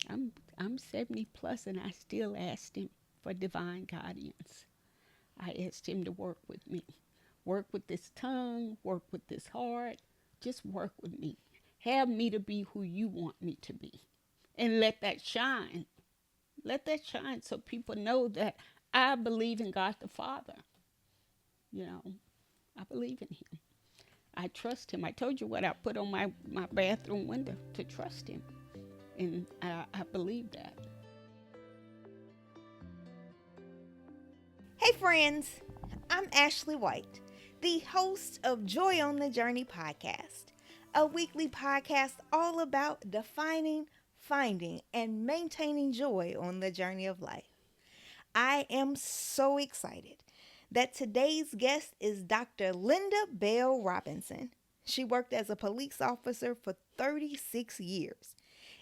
I'm 70 plus and I still asked him for divine guidance. I asked him to work with me. Work with this tongue, work with this heart, just work with me. Have me to be who you want me to be. And let that shine. Let that shine so people know that I believe in God the Father. You know, I believe in him. I trust him. I told you what I put on my bathroom window to trust him. And I believe that. Hey, friends, I'm Ashley White, the host of Joy on the Journey podcast, a weekly podcast all about defining, finding, and maintaining joy on the journey of life. I am so excited that today's guest is Dr. Linda Bell Robinson. She worked as a police officer for 36 years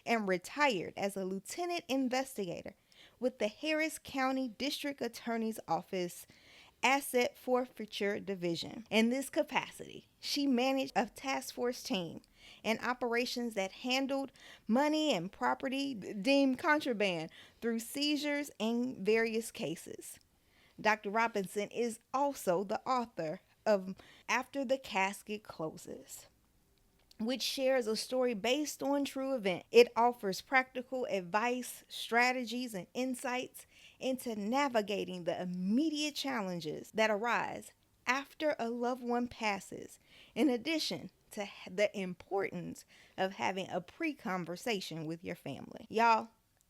and retired as a lieutenant investigator with the Harris County District Attorney's Office Asset Forfeiture Division. In this capacity, she managed a task force team and operations that handled money and property deemed contraband through seizures in various cases. Dr. Robinson is also the author of After the Casket Closes, which shares a story based on true event. It offers practical advice, strategies, and insights into navigating the immediate challenges that arise after a loved one passes, in addition to the importance of having a pre-conversation with your family. Y'all,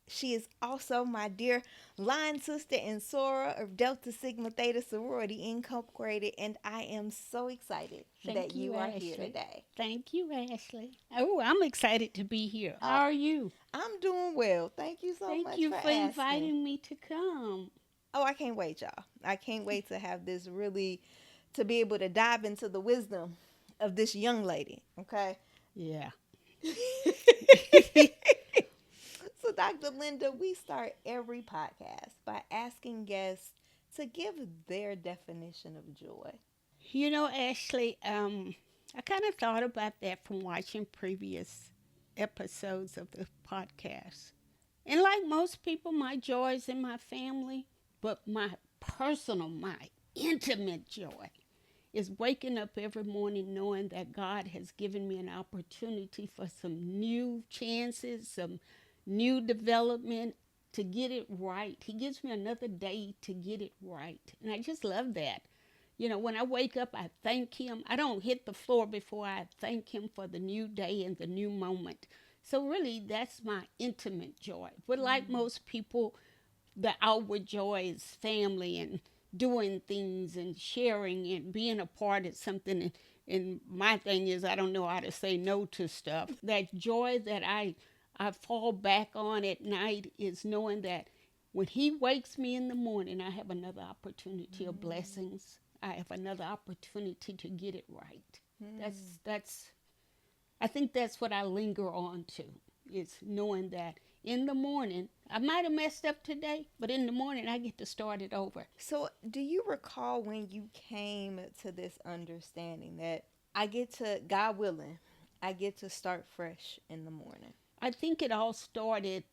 she is also my dear line sister and Sora of Delta Sigma Theta Sorority Incorporated, and I am so excited that Thank you you, are here Ashley. today. Thank you, Ashley. Oh, I'm excited to be here. How are you? I'm doing well. Thank you so Thank much you for for asking. inviting me to come. Oh, I can't wait, y'all. I can't wait to have this really, to be able to dive into the wisdom of this young lady. Okay. Yeah. So, Dr. Linda, we start every podcast by asking guests to give their definition of joy. You know, Ashley, I kind of thought about that from watching previous episodes of the podcast. And like most people, my joy is in my family, but my personal, my intimate joy is waking up every morning knowing that God has given me an opportunity for some new chances, some new development to get it right. He gives me another day to get it right. And I just love that. You know, when I wake up, I thank him. I don't hit the floor before I thank him for the new day and the new moment. So, really, that's my intimate joy. But, like most people, the outward joy is family and doing things and sharing and being a part of something. And my thing is, I don't know how to say no to stuff. That joy that I fall back on at night is knowing that when he wakes me in the morning, I have another opportunity of blessings. I have another opportunity to get it right. That's I think that's what I linger on to, is knowing that in the morning, I might have messed up today, but in the morning I get to start it over. So, do you recall when you came to this understanding that I get to, God willing, I get to start fresh in the morning? I think it all started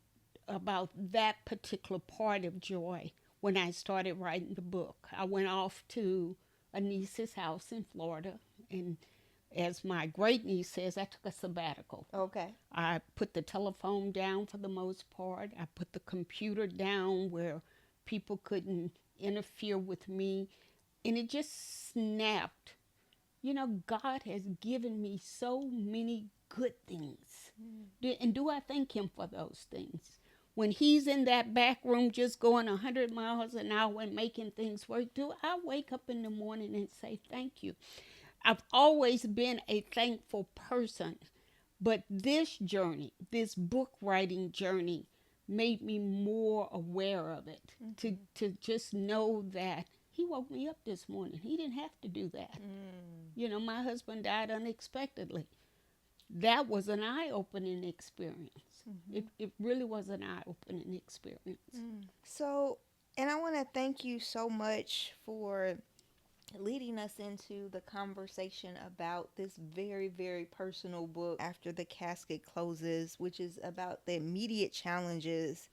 about that particular part of joy when I started writing the book. I went off to a niece's house in Florida, and as my great niece says, I took a sabbatical. Okay. I put the telephone down for the most part. I put the computer down where people couldn't interfere with me. And it just snapped. You know, God has given me so many good things. And do I thank him for those things? When he's in that back room just going 100 miles an hour and making things work, do I wake up in the morning and say thank you? I've always been a thankful person, but this journey, this book writing journey, made me more aware of it. To just know that he woke me up this morning. He didn't have to do that. You know, my husband died unexpectedly. That was an eye-opening experience. It really was an eye-opening experience. So, and I want to thank you so much for leading us into the conversation about this very, very personal book, After the Casket Closes, which is about the immediate challenges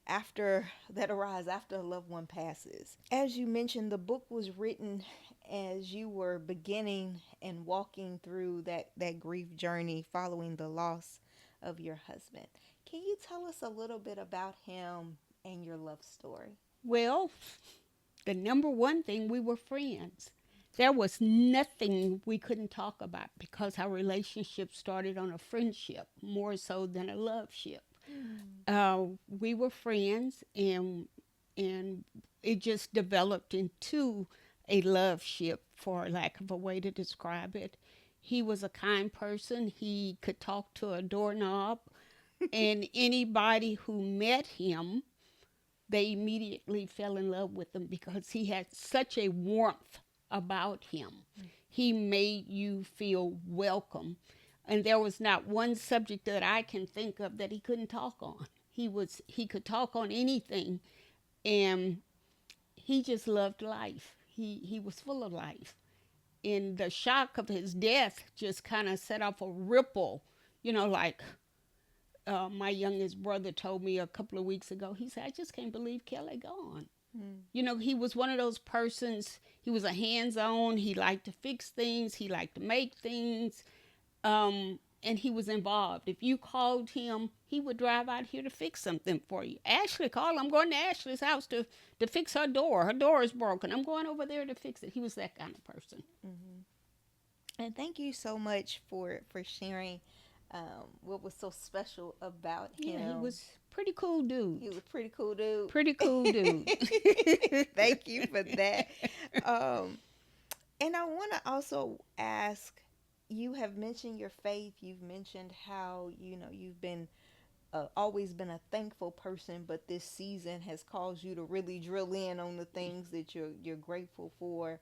after that arise after a loved one passes. As you mentioned, the book was written as you were beginning and walking through that grief journey following the loss of your husband. Can you tell us a little bit about him and your love story? Well, the number one thing, we were friends. There was nothing we couldn't talk about because our relationship started on a friendship more so than a love ship. We were friends, and it just developed into a love ship, for lack of a way to describe it. He was a kind person. He could talk to a doorknob, and anybody who met him, they immediately fell in love with him because he had such a warmth about him. He made you feel welcome. And there was not one subject that I can think of that he couldn't talk on. He could talk on anything, and he just loved life. He was full of life. And the shock of his death just kind of set off a ripple, like my youngest brother told me a couple of weeks ago. He said, I just can't believe Kelly gone. He was one of those persons. He was a hands-on. He liked to fix things. He liked to make things. And he was involved. If you called him, he would drive out here to fix something for you. Ashley called. I'm going to Ashley's house to fix her door. Her door is broken. I'm going over there to fix it. He was that kind of person. And thank you so much for sharing what was so special about him. Yeah, he was pretty cool dude. He was a pretty cool dude. Pretty cool dude. Thank you for that. And I want to also ask, you have mentioned your faith. You've mentioned how, you've been always been a thankful person, but this season has caused you to really drill in on the things that you're grateful for.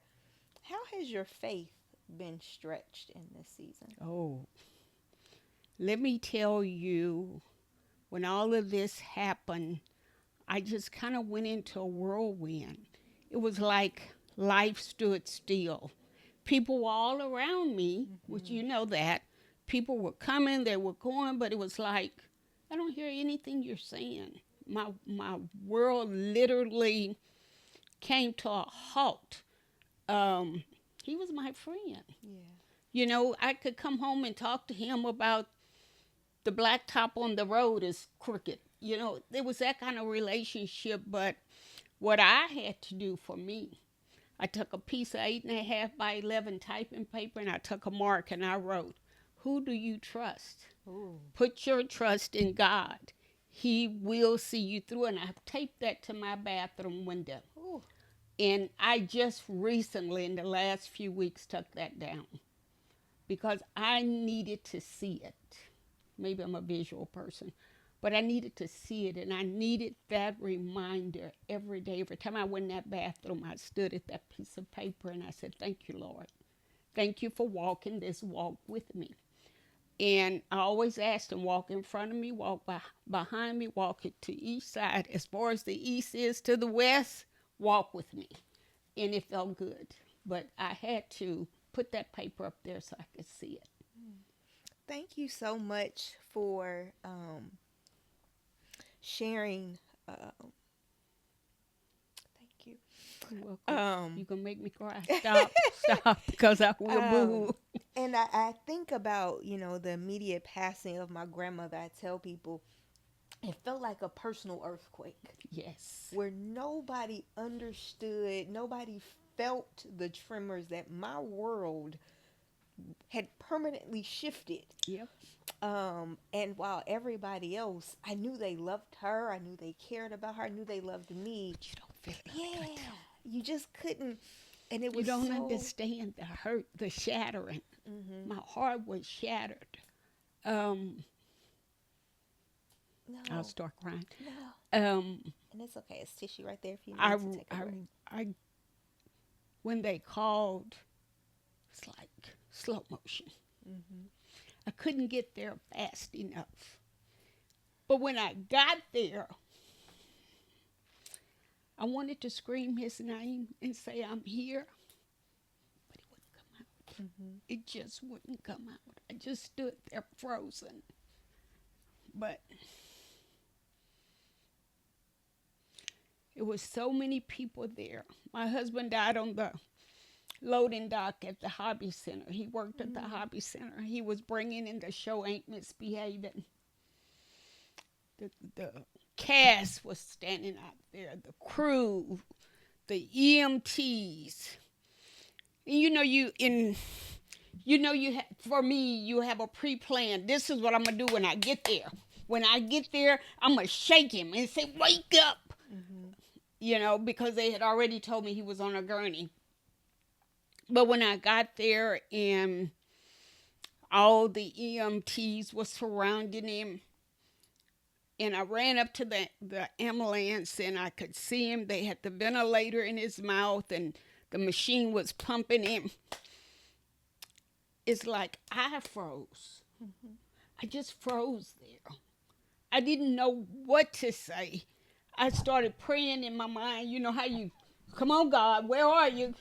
How has your faith been stretched in this season? Oh, let me tell you, when all of this happened, I just kind of went into a whirlwind. It was like life stood still. People were all around me, which you know that. People were coming, they were going, but it was like, I don't hear anything you're saying. My world literally came to a halt. He was my friend. Yeah. I could come home and talk to him about the blacktop on the road is crooked. There was that kind of relationship, but what I had to do for me, I took a piece of 8.5 by 11 typing paper, and I took a mark and I wrote, who do you trust? Ooh. Put your trust in God. He will see you through. And I've taped that to my bathroom window. Ooh. And I just recently, in the last few weeks, took that down because I needed to see it. Maybe I'm a visual person, but I needed to see it, and I needed that reminder every day. Every time I went in that bathroom, I stood at that piece of paper and I said, thank you, Lord. Thank you for walking this walk with me. And I always asked him, walk in front of me, walk behind me, walk it to each side. As far as the east is to the west, walk with me. And it felt good. But I had to put that paper up there so I could see it. Thank you so much for sharing. Thank you. You're welcome. You can make me cry. Stop, because I will boo. And I think about, the immediate passing of my grandmother. I tell people it felt like a personal earthquake. Yes. Where nobody understood, nobody felt the tremors that my world had permanently shifted. Yep. And while everybody else, I knew they loved her, I knew they cared about her, I knew they loved me. But you don't feel it. Yeah. You just couldn't. And it was You don't understand the hurt, the shattering. Mm-hmm. My heart was shattered. No. I'll start crying. No. And it's okay. It's tissue right there if you need to take a break. When they called, it's like slow motion. Mm-hmm. I couldn't get there fast enough. But when I got there, I wanted to scream his name and say, I'm here. It just wouldn't come out. I just stood there frozen. But it was so many people there. My husband died on the loading dock at the hobby center. He worked at the hobby center. He was bringing in the show Ain't Misbehaving. The cast was standing out there, the crew, the EMTs. And for me, you have a pre-plan. This is what I'm gonna do when I get there. When I get there, I'm gonna shake him and say, "Wake up!" Because they had already told me he was on a gurney. But when I got there and all the EMTs were surrounding him, and I ran up to the ambulance and I could see him. They had the ventilator in his mouth and the machine was pumping him. It's like I froze. I just froze there. I didn't know what to say. I started praying in my mind. You know how you, come on, God, where are you?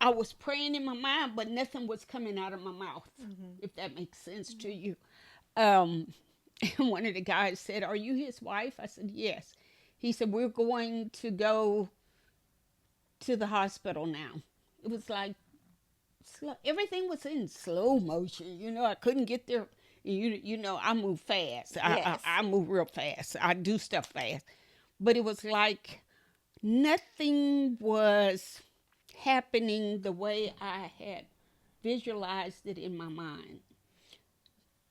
I was praying in my mind, but nothing was coming out of my mouth, if that makes sense to you. And one of the guys said, "Are you his wife?" I said, "Yes." He said, "We're going to go to the hospital now." It was like, everything was in slow motion. I couldn't get there. I move fast. Yes. I move real fast. I do stuff fast. But it was like nothing was happening the way I had visualized it in my mind.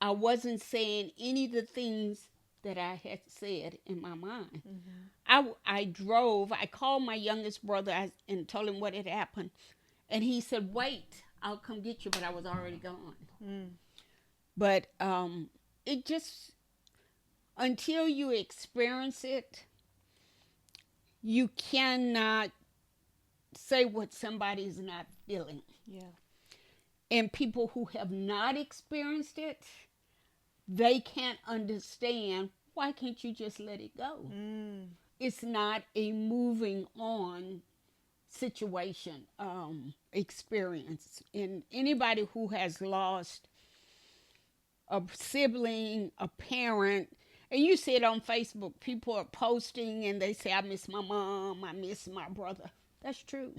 I wasn't saying any of the things that I had said in my mind. I drove. I called my youngest brother and told him what had happened. And he said, "Wait, I'll come get you," but I was already gone. But it just, until you experience it, you cannot say what somebody's not feeling. Yeah. And people who have not experienced it, they can't understand, why can't you just let it go? It's not a moving on situation, experience. And anybody who has lost a sibling, a parent, and you see it on Facebook, people are posting and they say, "I miss my mom, I miss my brother." That's true.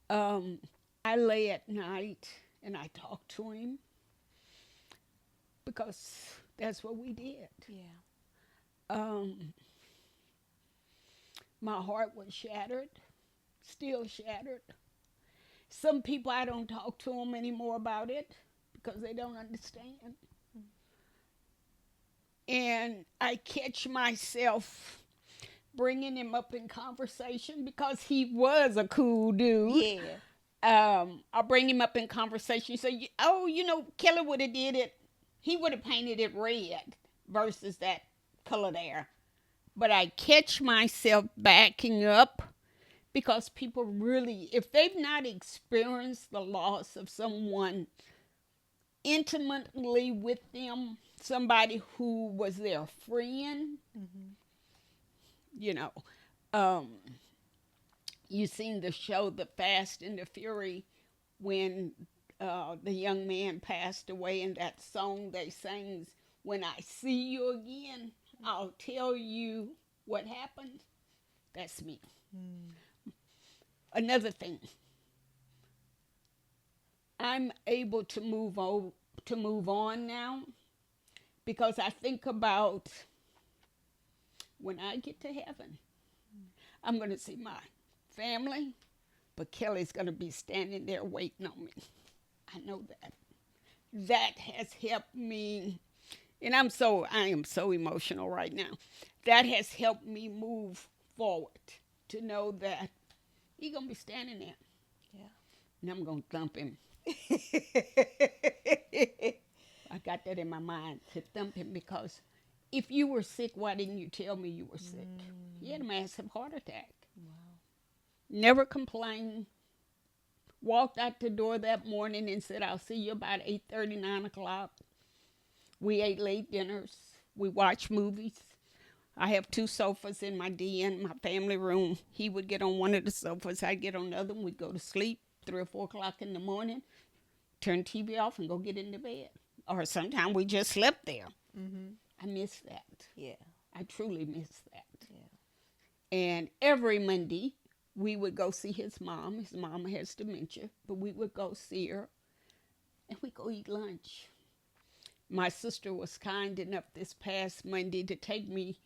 I lay at night and I talk to him because that's what we did. Yeah. My heart was shattered, still shattered. Some people, I don't talk to them anymore about it because they don't understand. And I catch myself bringing him up in conversation because he was a cool dude. Yeah. I bring him up in conversation. So, Kelly would have did it. He would have painted it red versus that color there. But I catch myself backing up because people really, if they've not experienced the loss of someone intimately with them, somebody who was their friend, you seen the show The Fast and the Fury when the young man passed away, and that song they sang, "When I see you again, I'll tell you what happened." That's me. Another thing, I'm able to move on now because I think about when I get to heaven, I'm going to see my family, but Kelly's going to be standing there waiting on me. I know that. That has helped me, and I am so emotional right now. That has helped me move forward to know that he's going to be standing there. Yeah. And I'm going to thump him. I got that in my mind, to thump him, because if you were sick, why didn't you tell me you were sick? He had a massive heart attack. Wow. Never complained. Walked out the door that morning and said, "I'll see you about 8:30, 9 o'clock. We ate late dinners. We watched movies. I have 2 sofas in my den, my family room. He would get on one of the sofas. I'd get on the other one. We'd go to sleep. 3 or 4 o'clock in the morning, turn TV off and go get into bed. Or sometimes we just slept there. Mm-hmm. I miss that. Yeah. I truly miss that. Yeah. And every Monday, we would go see his mom. His mom has dementia, but we would go see her and we go eat lunch. My sister was kind enough this past Monday to take me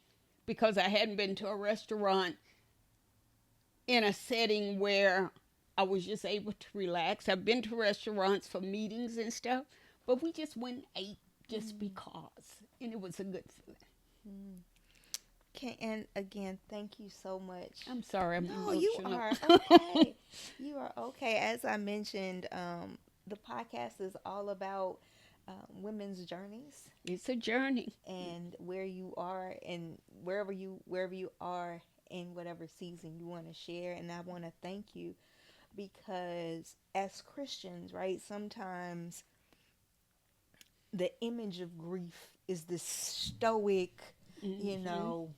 because I hadn't been to a restaurant in a setting where I was just able to relax. I've been to restaurants for meetings and stuff, but we just went and ate just because, and it was a good feeling. Mm. And again, thank you so much. I'm sorry, I'm No, you emotional. are okay. You are okay. As I mentioned, the podcast is all about women's journeys It's a journey. and where you are and wherever you are in whatever season you want to share. And I want to thank you because as Christians, right, sometimes the image of grief is this stoic, you Mm-hmm. know,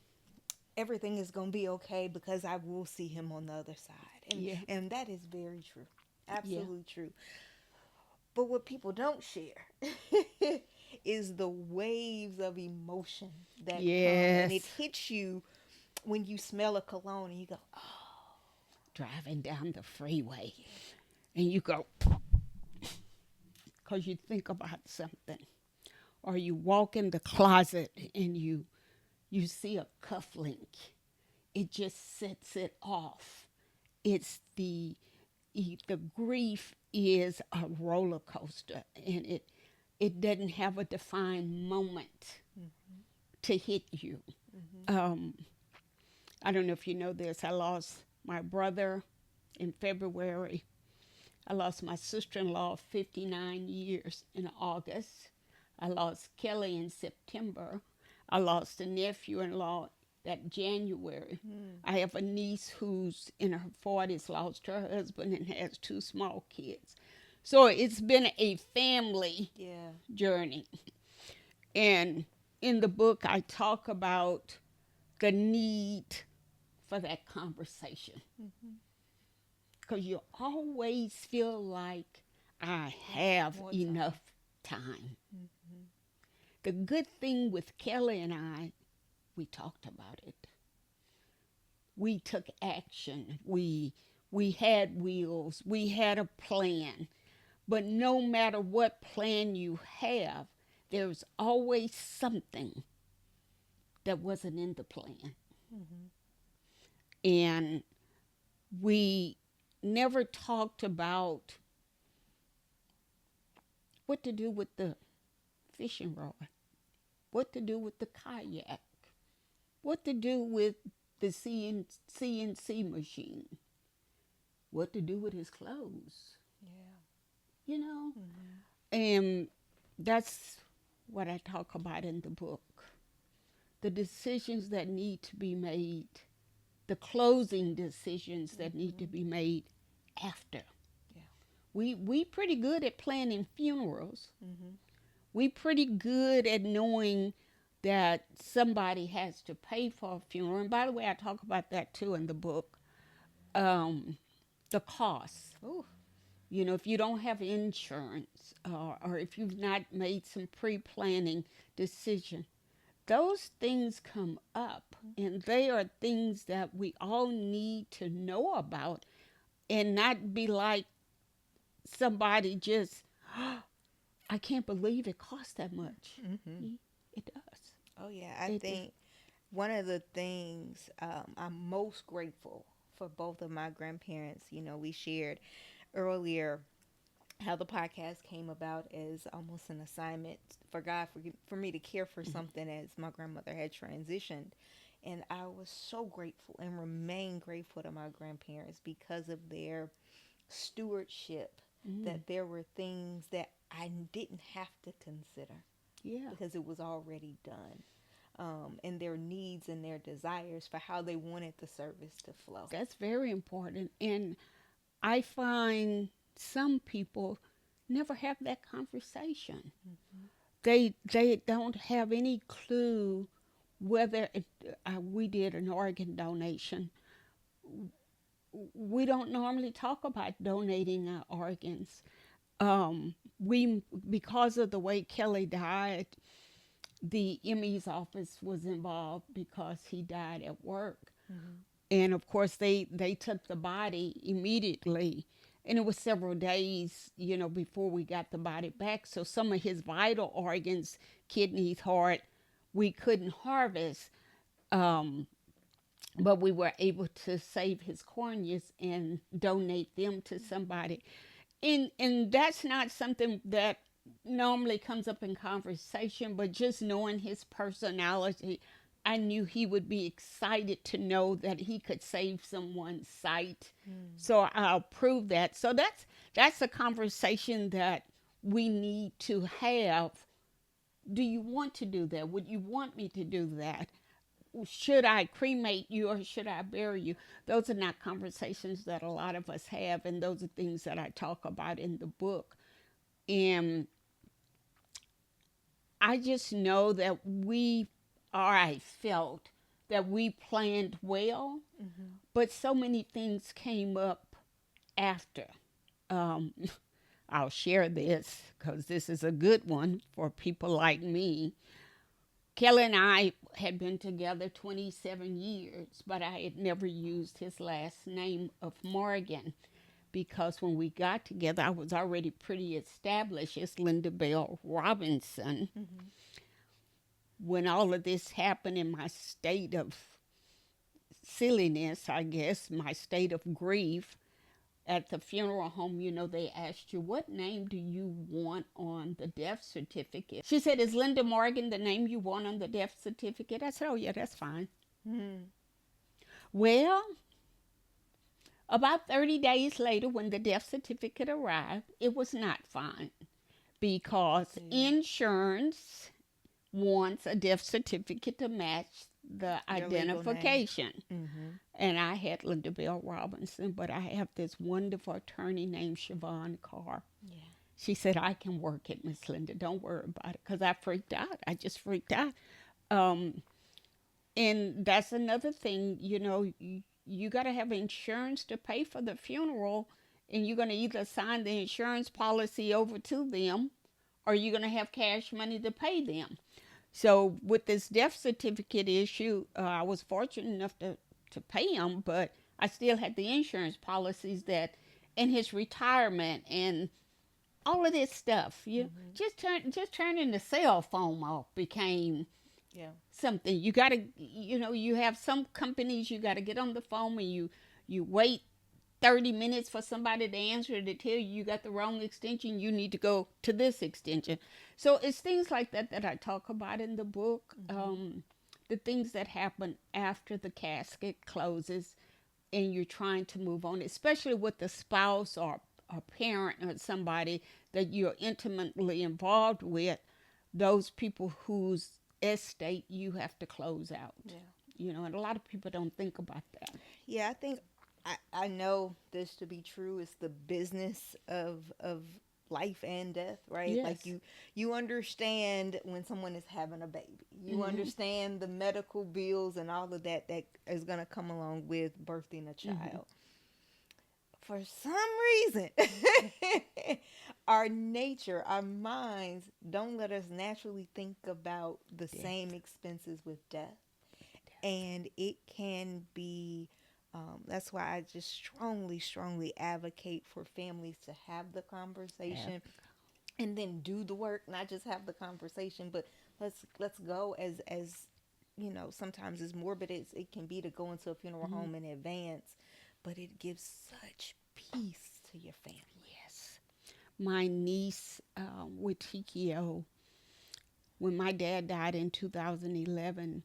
everything is going to be okay because I will see him on the other side. And Yeah, and that is very true. yeah, Absolutely true. But what people don't share is the waves of emotion that come and it yes. hits you when you smell a cologne and you go, "Oh, Driving down the freeway, yeah." and you go because you think about something, or you walk in the closet and you see a cufflink. It just sets it off. It's the grief is a roller coaster, and it doesn't have a defined moment Mm-hmm. to hit you. Mm-hmm. Um, I don't know if you know this. I lost my brother in February. I lost my sister-in-law of 59 years in August. I lost Kelly in September. I lost a nephew-in-law that January. Mm. I have a niece who's in her 40s, lost her husband, and has two small kids. So it's been a family Yeah. journey. And in the book, I talk about the need for that conversation Mm-hmm. because you always feel like I have More time. enough time. Mm-hmm. The good thing with Kelly and I, we talked about it. We took action. We had wheels. We had a plan. But no matter what plan you have, there's always something that wasn't in the plan. Mm-hmm. And we never talked about what to do with the fishing rod, what to do with the kayak, what to do with the CNC machine, what to do with his clothes, Yeah. you know? Mm-hmm. And that's what I talk about in the book. The decisions that need to be made, the closing decisions that need to Mm-hmm. be made after. Yeah. We pretty good at planning funerals. Mm-hmm. We pretty good at knowing that somebody has to pay for a funeral. And by the way, I talk about that too in the book. Um, the costs. Ooh. You know, if you don't have insurance or if you've not made some pre-planning decision, those things come up, and they are things that we all need to know about and not be like somebody just, oh, I can't believe it costs that much. Mm-hmm. It does. Oh yeah. I It think one of the things I'm most grateful for both of my grandparents. We shared earlier how the podcast came about as almost an assignment for God for me to care for mm-hmm. something as my grandmother had transitioned. And I was so grateful and remain grateful to my grandparents because of their stewardship, Mm-hmm. that there were things that I didn't have to consider Yeah, because it was already done. And their needs and their desires for how they wanted the service to flow. that's very important. And I find some people never have that conversation. Mm-hmm. They don't have any clue whether we did an organ donation. we don't normally talk about donating our organs. We Because of the way Kelly died, the ME's office was involved because he died at work. Mm-hmm. And of course, they took the body immediately. And it was several days, before we got the body back. So some of his vital organs, kidneys, heart, we couldn't harvest. Um, but we were able to save his corneas and donate them to somebody. And that's not something that normally comes up in conversation, but just knowing his personality, I knew he would be excited to know that he could save someone's sight. Mm. So I'll prove that. So that's a conversation that we need to have. Do you want to do that? Would you want me to do that? Should I cremate you or should I bury you? Those are not conversations that a lot of us have, and those are things that I talk about in the book. And I just know that I felt that we planned well, Mm-hmm. but so many things came up after. Um, I'll share this because this is a good one for people like me. Kelly and I had been together 27 years, but I had never used his last name of Morgan because when we got together, I was already pretty established as Linda Bell Robinson. Mm-hmm. When all of this happened in my state of silliness, I guess, my state of grief, at the funeral home, they asked you, what name do you want on the death certificate? She said, is Linda Morgan the name you want on the death certificate? I said, oh, yeah, that's fine. Mm-hmm. Well, about 30 days later, when the death certificate arrived, it was not fine because insurance wants a death certificate to match the Your legal name. identification. Mm-hmm. And I had Linda Bell Robinson, but I have this wonderful attorney named Siobhan Carr. Yeah. She said, I can work it, Miss Linda. Don't worry about it. Because I freaked out. I just freaked out. Um, and that's another thing, you got to have insurance to pay for the funeral. And you're going to either sign the insurance policy over to them or you're going to have cash money to pay them. So with this death certificate issue, I was fortunate enough to pay him, but I still had the insurance policies that, and his retirement and all of this stuff. Just turning the cell phone off became something. You gotta, you have some companies you gotta get on the phone and you wait 30 minutes for somebody to answer to tell you got the wrong extension. You need to go to this extension. So it's things like that that I talk about in the book. Mm-hmm. The things that happen after the casket closes and you're trying to move on, especially with a spouse or a parent or somebody that you're intimately involved with, those people whose estate you have to close out. Yeah. And a lot of people don't think about that. Yeah, I think I know this to be true. It's the business of life and death, right? Yes. Like you understand when someone is having a baby. You understand the medical bills and all of that is going to come along with birthing a child. For some reason, our nature, our minds don't let us naturally think about the same expenses with death. And it can be, that's why I just strongly advocate for families to have the conversation and then do the work, not just have the conversation, but let's go as sometimes as morbid as it can be to go into a funeral home in advance, but it gives such peace to your family. Yes. My niece with TKO, when my dad died in 2011,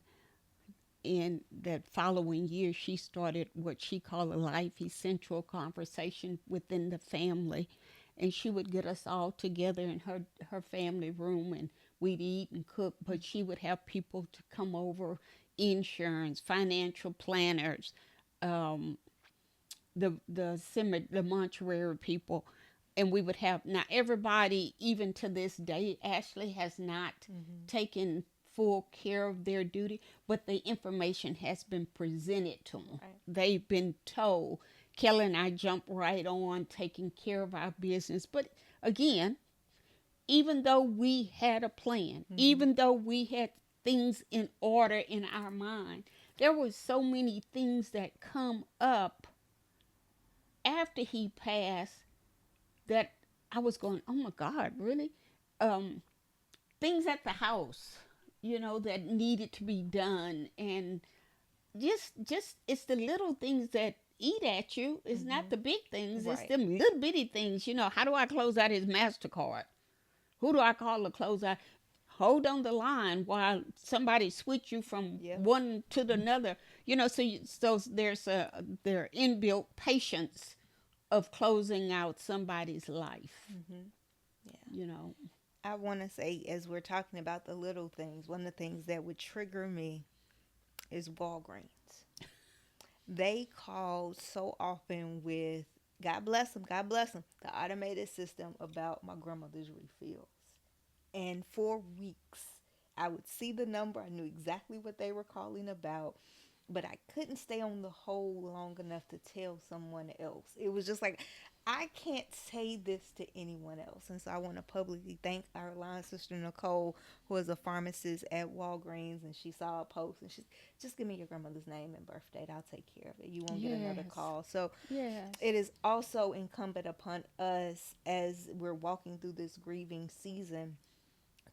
in that following year, she started what she called a life essential conversation within the family. And she would get us all together in her family room and we'd eat and cook, but she would have people to come over, insurance, financial planners, the mortuary people. And we would have, now everybody, even to this day, Ashley has not taken full care of their duty, but the information has been presented to them. Right. They've been told, Kelly and I jumped right on taking care of our business. But again, even though we had a plan, Mm-hmm. even though we had things in order in our mind, there were so many things that come up after he passed that I was going, oh my God, really? Um, Things at the house, that needed to be done, and just it's the little things that eat at you. It's not Mm-hmm. the big things. It's Right. them little bitty things. How do I close out his MasterCard? Who do I call to close out? Hold on the line while somebody switch you from Yep. one to the another. So there's their inbuilt patience of closing out somebody's life. Mm-hmm. Yeah. You know. I want to say, as we're talking about the little things, one of the things that would trigger me is Walgreens. They called so often with God bless them, the automated system about my grandmother's refills. And for weeks, I would see the number. I knew exactly what they were calling about, but I couldn't stay on the hold long enough to tell someone else. It was just like, I can't say this to anyone else. And so I want to publicly thank our line sister Nicole, who is a pharmacist at Walgreens, and she saw a post and she's just give me your grandmother's name and birth date. I'll take care of it. You won't get another Yes. call. So Yes. it is also incumbent upon us as we're walking through this grieving season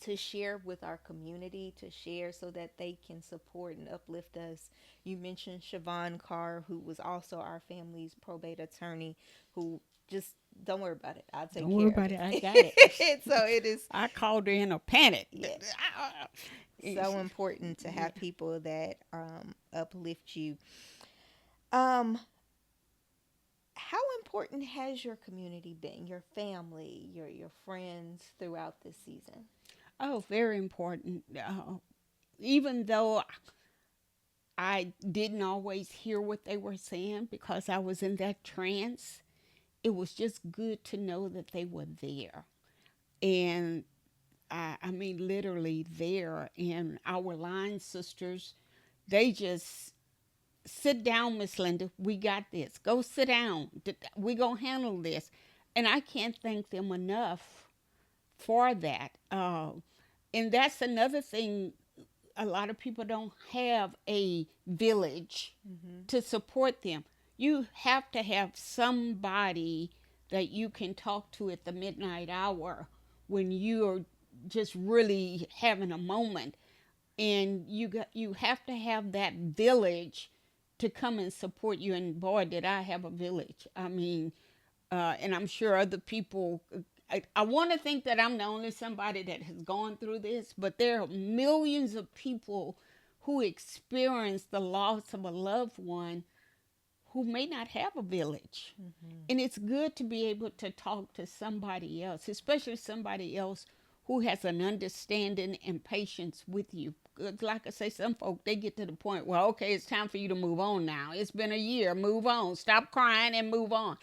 to share with our community, to share so that they can support and uplift us. You mentioned Siobhan Carr, who was also our family's probate attorney, who just don't worry about it. I'll take Don't worry care of about it. I got it. it. So it is, I called her in a panic. yeah, so important to Yeah. have people that uplift you. Um, how important has your community been, your family, your friends throughout this season? Oh, very important. Even though I didn't always hear what they were saying because I was in that trance, it was just good to know that they were there. And I mean, literally there. And our line sisters, they just sit down, Miss Linda. We got this. Go sit down. We gonna handle this. And I can't thank them enough for that. And that's another thing. A lot of people don't have a village Mm-hmm. to support them. You have to have somebody that you can talk to at the midnight hour when you're just really having a moment, and you have to have that village to come and support you. And boy, did I have a village. I mean, and I'm sure other people. I want to think that I'm the only somebody that has gone through this, but there are millions of people who experience the loss of a loved one who may not have a village. Mm-hmm. And it's good to be able to talk to somebody else, especially somebody else who has an understanding and patience with you. Like I say, some folk, they get to the point where, okay, it's time for you to move on now. It's been a year, move on. Stop crying and move on.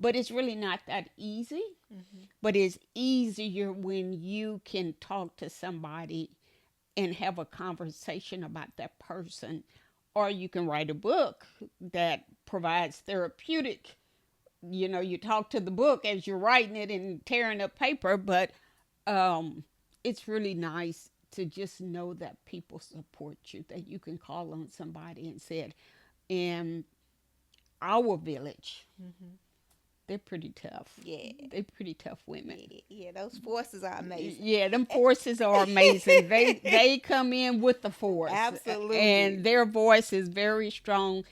But it's really not that easy. Mm-hmm. But it's easier when you can talk to somebody and have a conversation about that person. Or you can write a book that provides therapeutic. You talk to the book as you're writing it and tearing up paper, but it's really nice to just know that people support you, that you can call on somebody and said, in our village, Mm-hmm. they're pretty tough. Yeah. They're pretty tough women. Yeah, yeah, those forces are amazing. Yeah, them forces are amazing. They come in with the force, Absolutely. and their voice is very strong,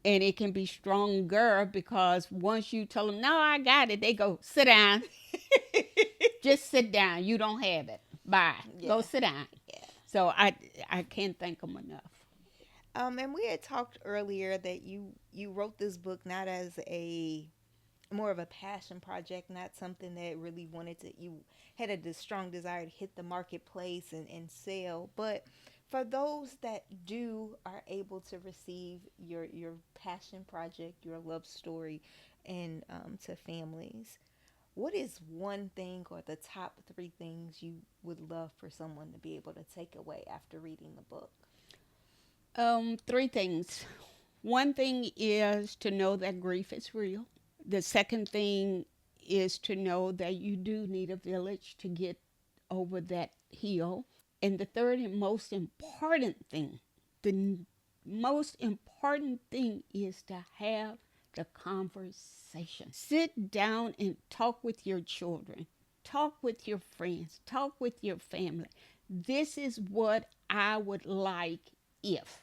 and it can be stronger because once you tell them, "No, I got it," they go, "Sit down. Just sit down. You don't have it. Bye. Go Yeah, sit down." yeah. So I can't thank them enough. And we had talked earlier that you wrote this book not as a more of a passion project, not something that really wanted to, you had a strong desire to hit the marketplace and sell, but for those that do are able to receive your passion project, your love story, and to families, what is one thing or the top three things you would love for someone to be able to take away after reading the book? Three things. One thing is to know that grief is real. The second thing is to know that you do need a village to get over that hill. And the third and most important thing, the most important thing is to have the conversation. Sit down and talk with your children, talk with your friends, talk with your family. This is what I would like if.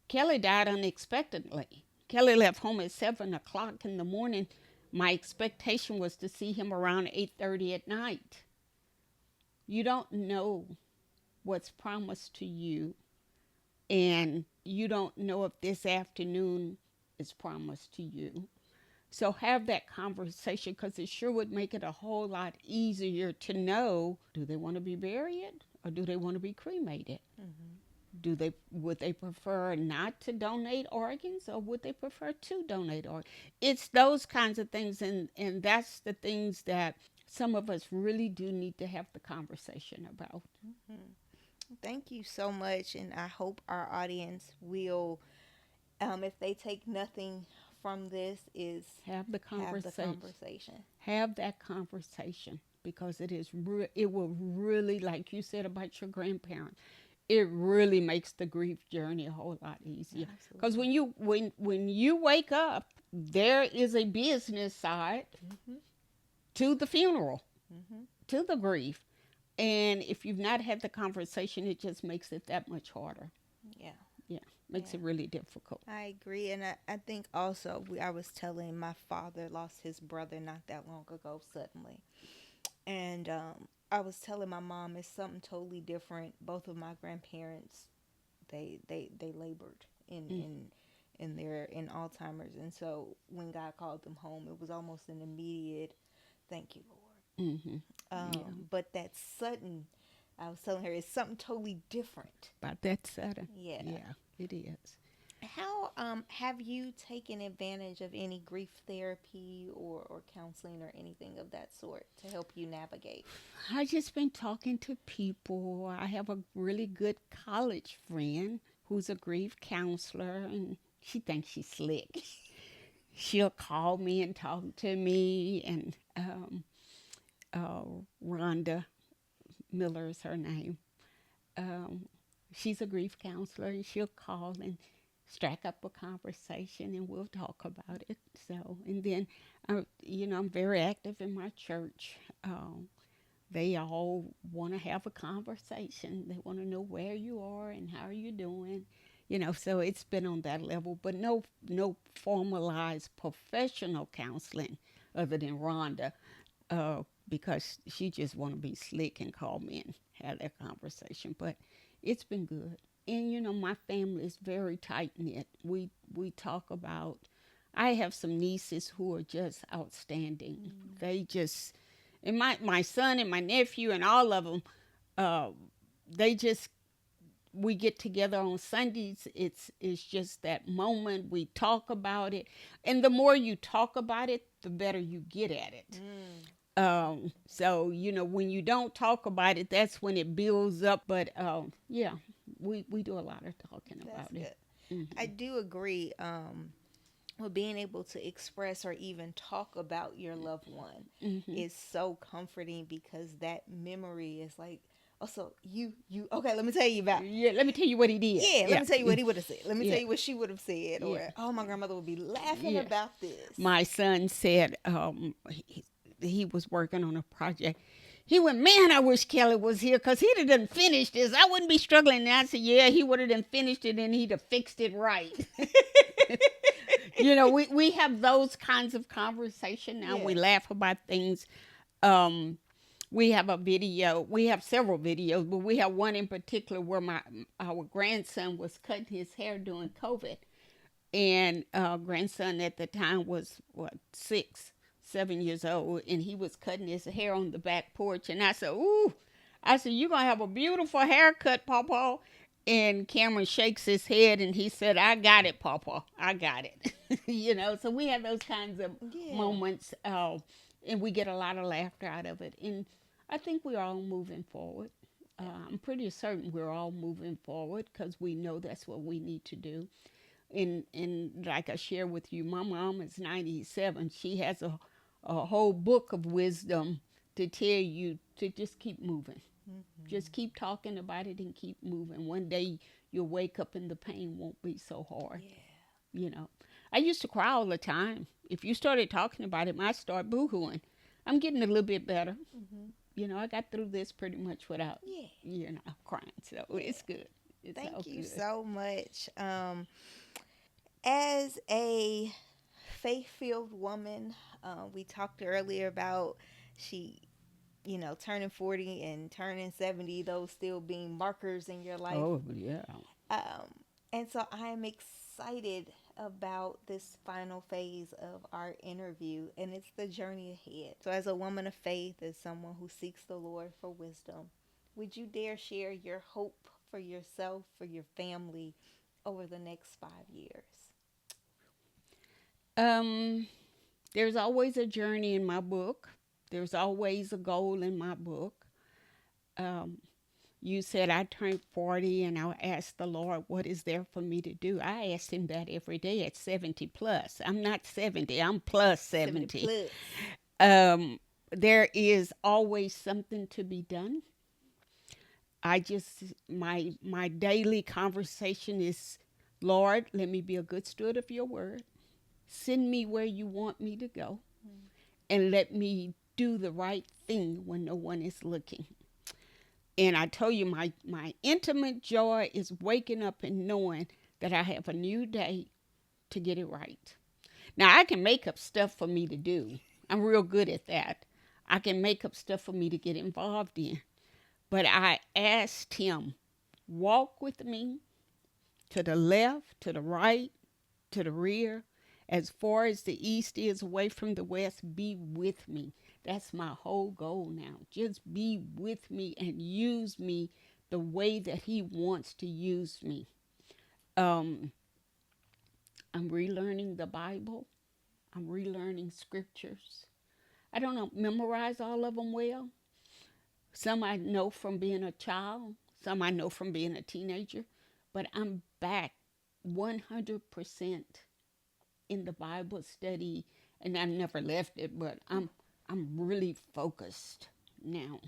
Kelly died unexpectedly. Kelly left home at 7 o'clock in the morning. My expectation was to see him around 8:30 at night. You don't know what's promised to you, and you don't know if this afternoon is promised to you. So have that conversation, because it sure would make it a whole lot easier to know, do they want to be buried or do they want to be cremated? Mm-hmm. Do they Would they prefer not to donate organs, or would they prefer to donate organs? It's those kinds of things, and that's the things that some of us really do need to have the conversation about. Mm-hmm. Thank you so much, and I hope our audience will, if they take nothing from this, is Have the have the conversation. conversation. Have that conversation, because it will really, like you said about your grandparents, it really makes the grief journey a whole lot easier. Because Absolutely. when you wake up, there is a business side Mm-hmm. to the funeral, Mm-hmm. to the grief. And if you've not had the conversation, it just makes it that much harder. Yeah. Yeah, makes Yeah. it really difficult. I agree, and I think also I was telling my father lost his brother not that long ago suddenly, and I was telling my mom it's something totally different. Both of my grandparents, they labored in Mm. in in their in Alzheimer's, and so when God called them home, it was almost an immediate thank you, Lord. Mm-hmm. Yeah, But that sudden, I was telling her it's something totally different. about that sudden. Yeah. Yeah, it is. How have you taken advantage of any grief therapy or counseling or anything of that sort to help you navigate? I just been talking to people. I have a really good college friend who's a grief counselor, and she thinks she's slick. She'll call me and talk to me, and uh, Rhonda Miller is her name. Um, she's a grief counselor, and she'll call and strike up a conversation, and we'll talk about it. So, and then, I'm very active in my church. They all want to have a conversation. They want to know where you are and how are you doing. So it's been on that level, but no formalized professional counseling other than Rhonda, because she just want to be slick and call me and have that conversation. But it's been good, and my family is very tight knit. We talk about. I have some nieces who are just outstanding. Mm. They just, and my son and my nephew and all of them, uh, they just, we get together on Sundays. It's just that moment we talk about it, and the more you talk about it, the better you get at it. Mm. So when you don't talk about it, that's when it builds up. But yeah, we do a lot of talking That's about it. good. I Hmm. do agree. With being able to express or even talk about your loved one Hmm. is so comforting because that memory is like, oh, so you okay? Let me tell you about. Yeah, let me tell you what he did. Yeah, let Yeah, me tell you what he would have said. Let me tell yeah, you what she would have said. yeah, Or, oh, my grandmother would be laughing yeah. about this. My son said he was working on a project. He went, man, I wish Kelly was here because he'd have done finished this. I wouldn't be struggling. And I said, yeah, he would have done finished it and he'd have fixed it right. We have those kinds of conversation now. Yeah. We laugh about things. Um, we have a video. We have several videos, but we have one in particular where our grandson was cutting his hair during COVID, and grandson at the time was what 6, 7 years old, and he was cutting his hair on the back porch, and I said, "Ooh," I said, "You're gonna have a beautiful haircut, Papa." And Cameron shakes his head and he said, "I got it, Papa. I got it." So we have those kinds of Yeah. moments, and we get a lot of laughter out of it. And I think we're all moving forward. I'm pretty certain we're all moving forward because we know that's what we need to do. And like I share with you, my mom is 97. She has a whole book of wisdom to tell you to just keep moving. Mm-hmm. Just keep talking about it and keep moving. One day you'll wake up and the pain won't be so hard. Yeah. You know, I used to cry all the time. If you started talking about it, I start boohooing. I'm getting a little bit better. Mm-hmm. I got through this pretty much without, Yeah. crying. So Yeah. it's good. It's all Thank you good. so much. As a faith-filled woman, we talked earlier about she, turning 40 and turning 70, those still being markers in your life. Oh, yeah. Um, and so I am excited about this final phase of our interview, and it's the journey ahead. So, as a woman of faith, as someone who seeks the Lord for wisdom, would you dare share your hope for yourself, for your family over the next 5 years? Um, there's always a journey in my book. There's always a goal in my book. Um, you said I turned 40 and I asked the Lord, what is there for me to do? I asked him that every day at 70 plus. I'm not 70, I'm plus 70 70. plus. Um, there is always something to be done. My daily conversation is, Lord, let me be a good steward of your word. Send me where you want me to go and let me do the right thing when no one is looking. And I tell you, my intimate joy is waking up and knowing that I have a new day to get it right. Now, I can make up stuff for me to do. I'm real good at that. I can make up stuff for me to get involved in. But I asked him, walk with me to the left, to the right, to the rear. As far as the east is away from the west, be with me. That's my whole goal now. Just be with me and use me the way that he wants to use me. Um, I'm relearning the Bible. I'm relearning scriptures. I don't know, memorize all of them well. Some I know from being a child, some I know from being a teenager, but I'm back 100% in the Bible study, and I've never left it, but I'm really focused now.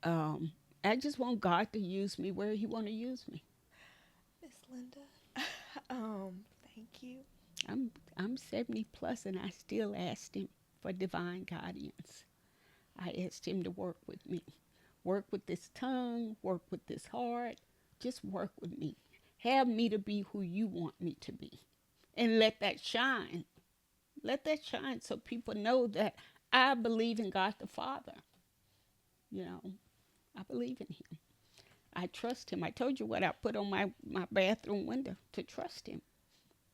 Um, I just want God to use me where He want to use me. Miss Linda, thank you. I'm 70 plus, and I still asked Him for divine guidance. I asked Him to work with me, work with this tongue, work with this heart. Just work with me. Have me to be who You want me to be, and let that shine. Let that shine so people know that I believe in God the Father. You know, I believe in Him. I trust Him. I told you what I put on my bathroom window to trust Him.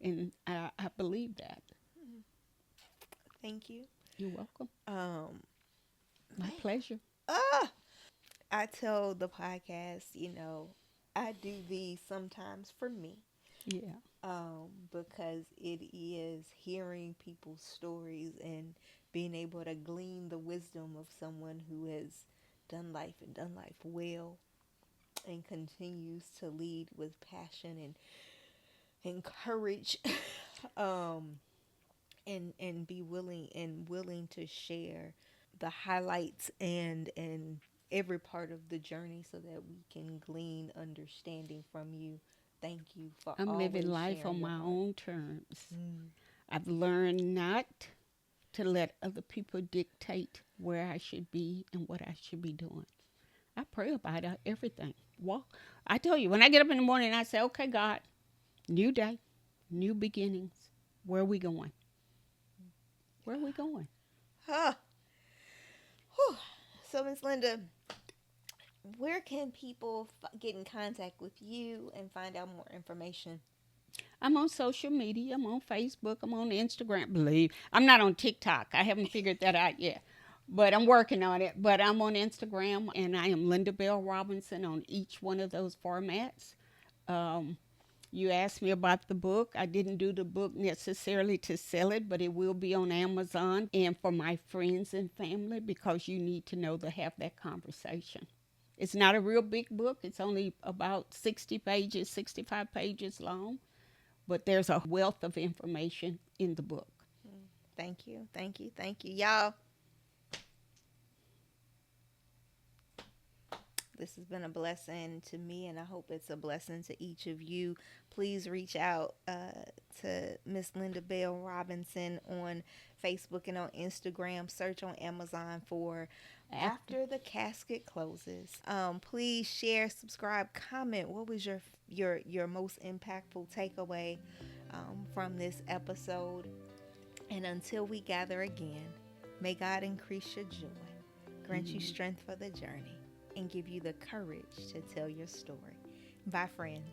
And I believe that. Thank you. You're welcome. Um, My man. pleasure. Ah, I tell the podcast, I do these sometimes for me, Yeah. because it is hearing people's stories and being able to glean the wisdom of someone who has done life and done life well and continues to lead with passion and courage, um, and be willing to share the highlights and every part of the journey so that we can glean understanding from you. Thank you for I'm living always life sharing on your my heart. own terms. Mm. I've learned not to let other people dictate where I should be and what I should be doing. I pray about everything. Well, I tell you, when I get up in the morning, I say, okay, God, new day, new beginnings. Where are we going? Where are we going? Huh. Whew. So, Miss Linda, where can people get in contact with you and find out more information? I'm on social media. I'm on Facebook. I'm on Instagram. Believe I'm not on TikTok. I haven't figured that out yet, but I'm working on it. But I'm on Instagram, and I am Linda Bell Robinson on each one of those formats. Um, you asked me about the book. I didn't do the book necessarily to sell it, but it will be on Amazon and for my friends and family because you need to know to have that conversation. It's not a real big book. It's only about 60 pages, 65 pages long, but there's a wealth of information in the book. Thank you. Thank you. Thank you. Y'all, this has been a blessing to me, and I hope it's a blessing to each of you. Please reach out to Miss Linda Bell Robinson on Facebook and on Instagram. Search on Amazon for After the Casket Closes. Please share, subscribe, comment. What was your most impactful takeaway from this episode? And until we gather again, may God increase your joy, grant you strength for the journey, and give you the courage to tell your story. Bye, friends.